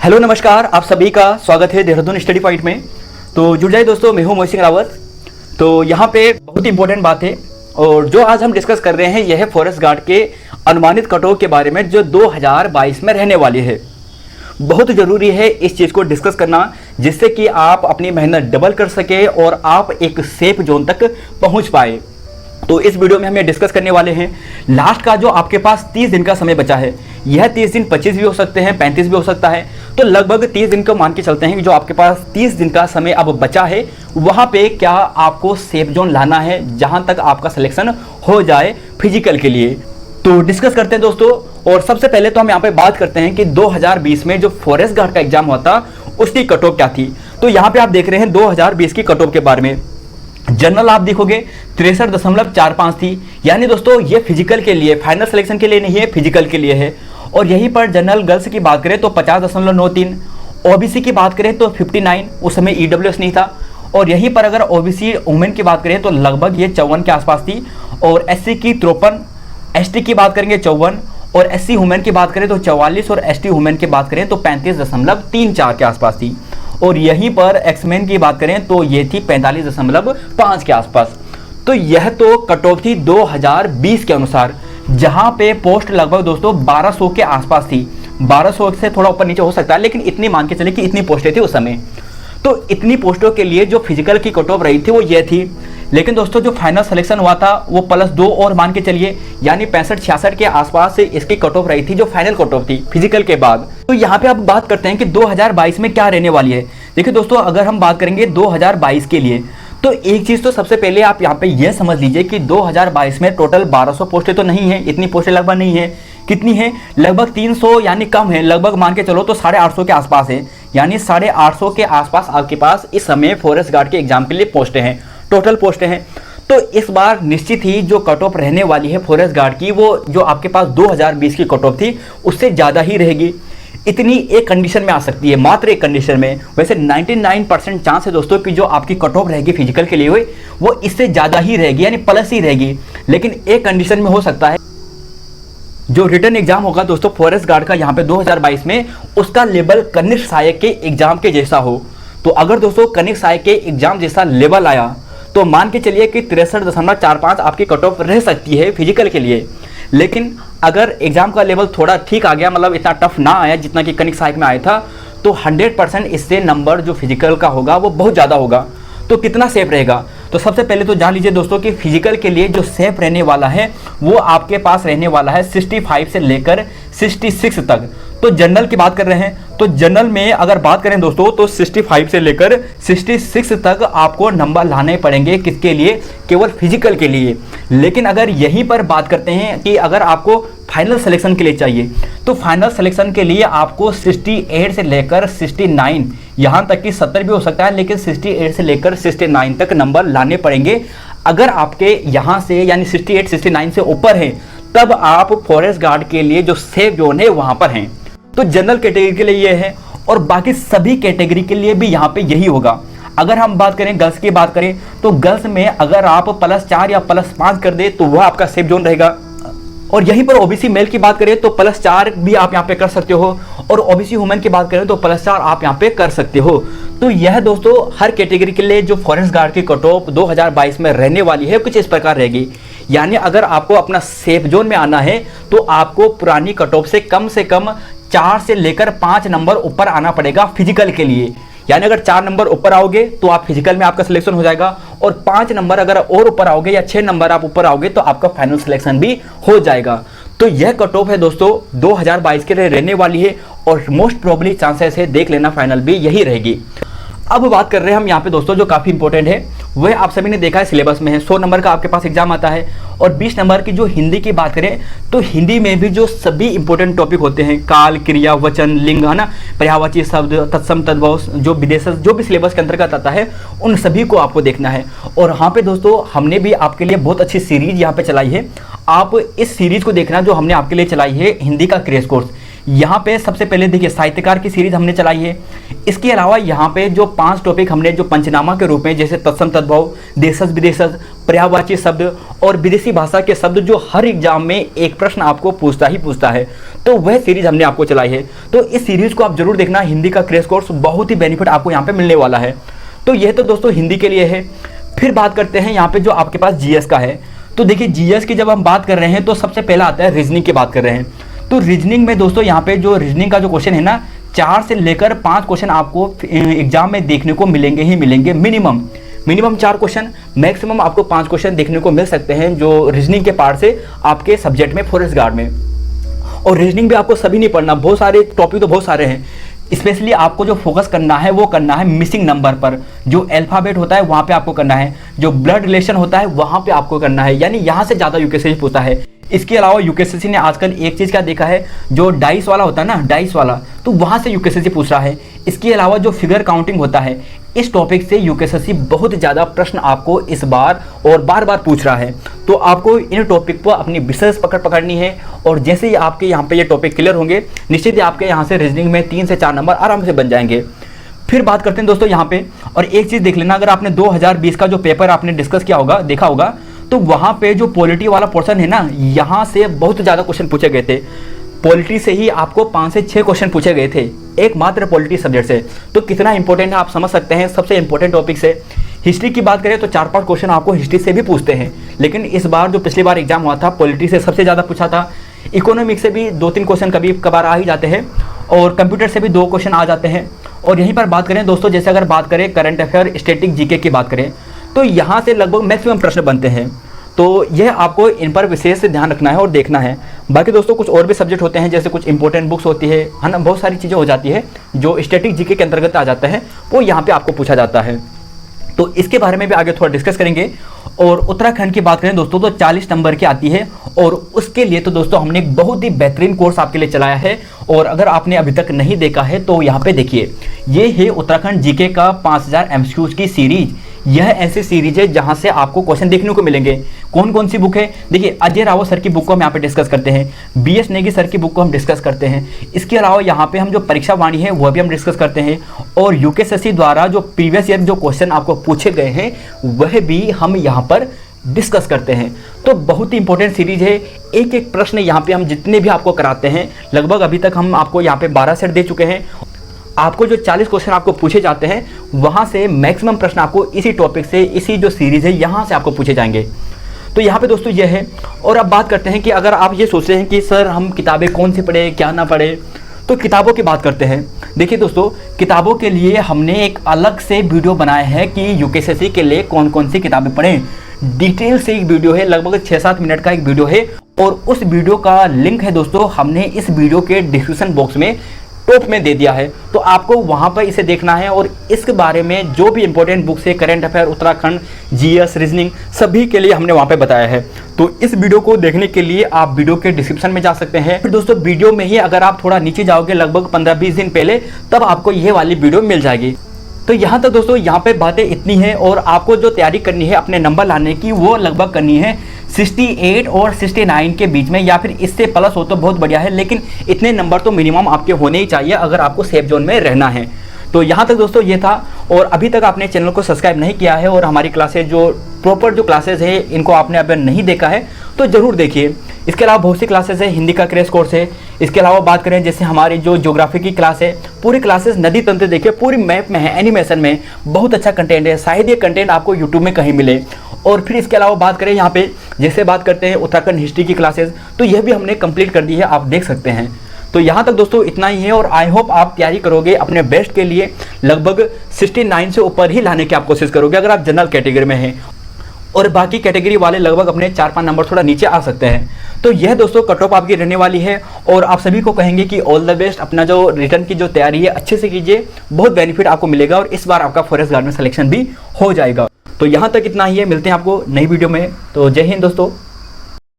Hello नमस्कार, आप सभी का स्वागत है देहरादून स्टडी पॉइंट में। तो जुड़ जाइए दोस्तों, मैं हूं मोहित सिंह रावत। तो यहाँ पे बहुत इंपॉर्टेंट बात है और जो आज हम डिस्कस कर रहे हैं यह है फॉरेस्ट गार्ड के अनुमानित कट ऑफ के बारे में जो 2022 में रहने वाली है। बहुत ज़रूरी है इस चीज़ को डिस्कस करना जिससे कि आप अपनी मेहनत डबल कर सके और आप एक सेफ जोन तक पहुँच पाए। तो इस वीडियो में हम ये डिस्कस करने वाले हैं लास्ट का जो आपके पास 30 दिन का समय बचा है। यह 30 दिन 25 भी हो सकते हैं, 35 भी हो सकता है। तो लगभग 30 दिन को मान के चलते हैं कि जो आपके पास 30 दिन का समय अब बचा है वहाँ पे क्या आपको सेफ जोन लाना है जहाँ तक आपका सिलेक्शन हो जाए फिजिकल के लिए। तो डिस्कस करते हैं दोस्तों। और सबसे पहले तो हम यहाँ पे बात करते हैं कि 2020 में जो फॉरेस्ट गार्ड का एग्जाम हुआ था उसकी कट ऑफ क्या थी। तो यहाँ पे आप देख रहे हैं 2020 की कट ऑफ के बारे में। जनरल आप देखोगे 63.45 थी, यानी दोस्तों ये फिजिकल के लिए, फाइनल सिलेक्शन के लिए नहीं है, फिजिकल के लिए है। और यहीं पर जनरल गर्ल्स की बात करें तो 50.93, ओबीसी की बात करें तो 59, उस समय ईडब्ल्यूएस नहीं था। और यहीं पर अगर ओबीसी वुमेन की बात करें तो लगभग ये 54 के आसपास थी। और एससी की 53, एसटी की बात करेंगे 54, और एससी वुमेन की बात करें तो 44, और एसटी वुमेन की बात करें तो 35.34 के आसपास थी। और यहीं पर एक्समैन की बात करें तो ये थी 45.5 के आसपास। तो यह तो कट ऑफ थी 2020 के अनुसार, जहां पे पोस्ट लगभग दोस्तों 1200 के आसपास थी। 1200 से थोड़ा ऊपर नीचे हो सकता है, लेकिन इतनी मान के चले कि इतनी पोस्टें थी उस समय। तो इतनी पोस्टों के लिए जो फिजिकल की कट ऑफ रही थी वो ये थी। लेकिन दोस्तों जो फाइनल सिलेक्शन हुआ था वो +2 और मान के चलिए, यानी 65-66 के आसपास से इसकी कट ऑफ रही थी जो फाइनल कट ऑफ थी फिजिकल के बाद। तो यहाँ पे अब बात करते हैं कि 2022 में क्या रहने वाली है। देखिए दोस्तों, अगर हम बात करेंगे 2022 के लिए तो एक चीज़ तो सबसे पहले आप यहाँ पे ये समझ लीजिए कि 2022 में टोटल 1200 पोस्टें तो नहीं है, इतनी पोस्टें लगभग नहीं है। कितनी है? लगभग 300, यानी कम है। लगभग मान के चलो तो 850 के आसपास है, यानी 850 के आसपास आपके पास इस समय फॉरेस्ट गार्ड के एग्जाम के लिए पोस्टें हैं, टोटल पोस्टें हैं। तो इस बार निश्चित ही जो कट ऑफ रहने वाली है फॉरेस्ट गार्ड की वो जो आपके पास 2020 की कट ऑफ थी उससे ज़्यादा ही रहेगी। इतनी एक कंडीशन में आ सकती है, मात्र एक कंडीशन में। वैसे 99% चांस है दोस्तों कि जो आपकी कट ऑफ रहेगी फिजिकल के लिए हुई वो इससे ज़्यादा ही रहेगी, यानी प्लस ही रहेगी। लेकिन एक कंडीशन में हो सकता है जो रिटर्न एग्जाम होगा दोस्तों फॉरेस्ट गार्ड का यहाँ पे 2022 में, उसका लेवल कनिष्ठ सहायक के एग्जाम के जैसा हो। तो अगर दोस्तों कनिष्ठ सहायक के एग्जाम जैसा लेवल आया तो मान के चलिए कि 63.45 आपकी कट ऑफ रह सकती है फिजिकल के लिए। लेकिन अगर एग्जाम का लेवल थोड़ा ठीक आ गया, मतलब इतना टफ ना आया जितना कि कनिष्ठ सहायक में आया था, तो 100% इससे नंबर जो फिजिकल का होगा वो बहुत ज़्यादा होगा। तो कितना सेफ रहेगा? तो सबसे पहले तो जान लीजिए दोस्तों कि फिजिकल के लिए जो सेफ रहने वाला है वो आपके पास रहने वाला है 65 से लेकर 66 तक। तो जनरल की बात कर रहे हैं तो जनरल में अगर बात करें दोस्तों तो 65 से लेकर 66 तक आपको नंबर लाने पड़ेंगे। किसके लिए? केवल फिजिकल के लिए। लेकिन अगर यहीं पर बात करते हैं कि अगर आपको फाइनल सिलेक्शन के लिए चाहिए तो फाइनल सिलेक्शन के लिए आपको 68 से लेकर 69, यहाँ तक कि 70 भी हो सकता है, लेकिन 68 से लेकर 69 तक नंबर लाने पड़ेंगे। अगर आपके यहाँ से यानी 68-69 से ऊपर है तब आप फॉरेस्ट गार्ड के लिए जो सेफ जोन है वहाँ पर हैं। तो जनरल कैटेगरी के लिए ये है और बाकी सभी कैटेगरी के लिए भी यहाँ पे यही होगा। अगर हम बात करें गर्ल्स की बात करें तो गर्ल्स में अगर आप +4 या +5 कर दे तो वह आपका सेफ जोन रहेगा। और यहीं पर ओबीसी मेल की बात करें तो +4 भी आप यहाँ पे कर सकते हो, और ओबीसी वुमेन की बात करें तो +4 आप यहाँ पे कर सकते हो। तो यह दोस्तों हर कैटेगरी के लिए जो फॉरेस्ट गार्ड की कट ऑफ 2022 में रहने वाली है कुछ इस प्रकार रहेगी। यानी अगर आपको अपना सेफ जोन में आना है तो आपको पुरानी कट ऑफ से कम 4 से लेकर 5 नंबर ऊपर आना पड़ेगा फिजिकल के लिए। यानी अगर 4 नंबर ऊपर आओगे तो आप फिजिकल में आपका सिलेक्शन हो जाएगा, और 5 नंबर अगर और ऊपर आओगे या 6 नंबर आप ऊपर आओगे तो आपका फाइनल सिलेक्शन भी हो जाएगा। तो यह कट ऑफ है दोस्तों 2022 के लिए रहने वाली है, और मोस्ट प्रोबेबली चांसेस है देख लेना फाइनल भी यही रहेगी। अब बात कर रहे हैं हम यहाँ पे दोस्तों जो काफ़ी इंपॉर्टेंट है वह आप सभी ने देखा है सिलेबस में है। 100 नंबर का आपके पास एग्जाम आता है, और 20 नंबर की जो हिंदी की बात करें तो हिंदी में भी जो सभी इंपॉर्टेंट टॉपिक होते हैं, काल, क्रिया, वचन, लिंग, है ना, पर्यायवाची शब्द, तत्सम, तद्भव, जो विदेशज, जो भी सिलेबस के अंतर्गत आता है उन सभी को आपको देखना है। और यहाँ पे दोस्तों हमने भी आपके लिए बहुत अच्छी सीरीज यहाँ पे चलाई है। आप इस सीरीज को देखना जो हमने आपके लिए चलाई है हिंदी का क्रैश कोर्स। यहाँ पे सबसे पहले देखिए साहित्यकार की सीरीज हमने चलाई है, इसके अलावा यहाँ पे जो 5 टॉपिक हमने जो पंचनामा के रूप में, जैसे तत्सम तद्भव, देशज विदेशज, पर्यायवाची शब्द और विदेशी भाषा के शब्द, जो हर एग्जाम में एक प्रश्न आपको पूछता ही पूछता है, तो वह सीरीज हमने आपको चलाई है। तो इस सीरीज को आप जरूर देखना। हिंदी का क्रैश कोर्स, बहुत ही बेनिफिट आपको यहाँ पे मिलने वाला है। तो यह तो दोस्तों हिंदी के लिए है। फिर बात करते हैं यहाँ पे जो आपके पास जीएस का है। तो देखिए जीएस की जब हम बात कर रहे हैं तो सबसे पहला आता है रीजनिंग की बात कर रहे हैं। तो रीजनिंग में दोस्तों यहाँ पे जो रीजनिंग का जो क्वेश्चन है ना, 4 से लेकर 5 क्वेश्चन आपको एग्जाम में देखने को मिलेंगे ही मिलेंगे। मिनिमम 4 क्वेश्चन, मैक्सिमम आपको 5 क्वेश्चन देखने को मिल सकते हैं जो रीजनिंग के पार्ट से आपके सब्जेक्ट में, फॉरेस्ट गार्ड में। और रीजनिंग भी आपको सभी नहीं पढ़ना, बहुत सारे टॉपिक तो बहुत सारे हैं। स्पेशली आपको जो फोकस करना है वो करना है मिसिंग नंबर पर। जो अल्फाबेट होता है वहाँ पे आपको करना है, जो ब्लड रिलेशन होता है वहाँ पे आपको करना है, यानी यहाँ से ज़्यादा यूकेएससी पूछता है। इसके अलावा यूकेएससी ने आजकल एक चीज़ क्या देखा है, जो डाइस वाला होता है ना, डाइस वाला, तो वहाँ से यूकेएससी पूछ रहा है। इसके अलावा जो फिगर काउंटिंग होता है, इस टॉपिक से यूकेएससी बहुत ज़्यादा प्रश्न आपको इस बार और बार बार पूछ रहा है। तो आपको इन टॉपिक पर अपनी विशेष पकड़नी है। और जैसे ही आपके यहाँ पे ये टॉपिक क्लियर होंगे, निश्चित ही आपके यहाँ से रीजनिंग में 3 से 4 नंबर आराम से बन जाएंगे। फिर बात करते हैं दोस्तों यहाँ पे, और एक चीज़ देख लेना, अगर आपने 2020 का जो पेपर आपने डिस्कस किया होगा, देखा होगा, तो वहाँ पे जो पॉलिटी वाला पोर्शन है ना, यहाँ से बहुत ज़्यादा क्वेश्चन पूछे गए थे। पॉलिटी से ही आपको 5 से 6 क्वेश्चन पूछे गए थे, एकमात्र पॉलिटी सब्जेक्ट से। तो कितना इंपॉर्टेंट है आप समझ सकते हैं। सबसे इंपॉर्टेंट टॉपिक से हिस्ट्री की बात करें तो 4-5 क्वेश्चन आपको हिस्ट्री से भी पूछते हैं, लेकिन इस बार जो पिछली बार एग्जाम हुआ था, पॉलिटी से सबसे ज़्यादा पूछा था। इकोनॉमिक से भी 2-3 क्वेश्चन कभी कभार आ ही जाते हैं, और कंप्यूटर से भी 2 क्वेश्चन आ जाते हैं। और यहीं पर बात करें दोस्तों, जैसे अगर बात करें करंट अफेयर, स्टैटिक जीके की बात करें, तो यहाँ से लगभग मैक्सिमम प्रश्न बनते हैं। तो यह आपको इन पर विशेष ध्यान रखना है और देखना है। बाकी दोस्तों कुछ और भी सब्जेक्ट होते हैं, जैसे कुछ इंपॉर्टेंट बुक्स होती है ना, बहुत सारी चीज़ें हो जाती है जो स्टैटिक जीके के अंतर्गत आ जाता है, वो यहाँ पे आपको पूछा जाता है। तो इसके बारे में भी आगे थोड़ा डिस्कस करेंगे। और उत्तराखंड की बात करें दोस्तों, तो 40 नंबर की आती है, और उसके लिए तो दोस्तों हमने एक बहुत ही बेहतरीन कोर्स आपके लिए चलाया है। और अगर आपने अभी तक नहीं देखा है तो यहाँ पे देखिए, ये है उत्तराखंड जीके का 5000 एमसीक्यूज की सीरीज। यह ऐसी सीरीज है जहां से आपको क्वेश्चन देखने को मिलेंगे। कौन कौन सी बुक है, देखिए अजय रावत सर की बुक को हम यहाँ पे डिस्कस करते हैं, बीएस नेगी सर की बुक को हम डिस्कस करते हैं। इसके अलावा यहाँ पे हम जो परीक्षा वाणी है वह भी हम डिस्कस करते हैं, और यूकेएससी द्वारा जो प्रीवियस ईयर जो क्वेश्चन आपको पूछे गए हैं वह भी हम यहाँ पर डिस्कस करते हैं। तो बहुत ही इंपॉर्टेंट सीरीज है। एक एक प्रश्न यहाँ पे हम जितने भी आपको कराते हैं, लगभग अभी तक हम आपको यहाँ पे 12 सेट दे चुके हैं। आपको जो 40 क्वेश्चन आपको पूछे जाते हैं, वहाँ से मैक्सिमम प्रश्न आपको इसी टॉपिक से, इसी जो सीरीज़ है यहाँ से आपको पूछे जाएंगे। तो यहाँ पे दोस्तों यह है। और अब बात करते हैं कि अगर आप ये सोच रहे हैं कि सर हम किताबें कौन सी पढ़े, क्या ना पढ़े, तो किताबों की बात करते हैं। देखिए दोस्तों, किताबों के लिए हमने एक अलग से वीडियो बनाया है कि यूकेएससी के लिए कौन कौन सी किताबें पढ़ें। डिटेल से एक वीडियो है, लगभग 6-7 मिनट का एक वीडियो है, और उस वीडियो का लिंक है दोस्तों हमने इस वीडियो के डिस्क्रिप्शन बॉक्स में टॉप में दे दिया है। तो आपको वहां पर इसे देखना है, और इसके बारे में जो भी इंपॉर्टेंट बुक्स है, current affair, Uttarakhand, GS, reasoning, सभी के लिए हमने वहां पे बताया है। तो इस वीडियो को देखने के लिए आप वीडियो के डिस्क्रिप्शन में जा सकते हैं। फिर दोस्तों वीडियो में ही अगर आप थोड़ा नीचे जाओगे, लगभग 15-20 दिन पहले, तब आपको ये वाली वीडियो मिल जाएगी। तो यहाँ तक दोस्तों यहाँ पे बातें इतनी हैं, और आपको जो तैयारी करनी है अपने नंबर लाने की, वो लगभग करनी है 68 और 69 के बीच में, या फिर इससे प्लस हो तो बहुत बढ़िया है, लेकिन इतने नंबर तो मिनिमम आपके होने ही चाहिए अगर आपको सेफ जोन में रहना है। तो यहाँ तक दोस्तों ये था। और अभी तक आपने चैनल को सब्सक्राइब नहीं किया है, और हमारी क्लासेज जो प्रॉपर जो क्लासेज है इनको आपने अभी नहीं देखा है तो ज़रूर देखिए। इसके अलावा बहुत सी क्लासेस है, हिंदी का क्रैश कोर्स है। इसके अलावा बात करें जैसे हमारी जो ज्योग्राफी की क्लास है, पूरी क्लासेस नदी तंत्र देखिए, पूरी मैप में है, एनिमेशन में, बहुत अच्छा कंटेंट है। शायद ये कंटेंट आपको यूट्यूब में कहीं मिले। और फिर इसके अलावा बात करें यहाँ पे, जैसे बात करते हैं उत्तराखंड हिस्ट्री की क्लासेस, तो यह भी हमने कंप्लीट कर दी है, आप देख सकते हैं। तो यहाँ तक दोस्तों इतना ही है, और आई होप आप तैयारी करोगे अपने बेस्ट के लिए, लगभग 69 से ऊपर ही लाने की आप कोशिश करोगे अगर आप जनरल कैटेगरी में हैं, और बाकी कैटेगरी वाले लगभग अपने 4-5 नंबर थोड़ा नीचे आ सकते हैं। तो यह दोस्तों कट ऑफ आपकी रहने वाली है, और आप सभी को कहेंगे कि ऑल द बेस्ट। अपना जो रिटर्न की जो तैयारी है अच्छे से कीजिए, बहुत बेनिफिट आपको मिलेगा, और इस बार आपका फॉरेस्ट गार्ड में सिलेक्शन भी हो जाएगा। तो यहाँ तक इतना ही है, मिलते हैं आपको नई वीडियो में। तो जय हिंद दोस्तों।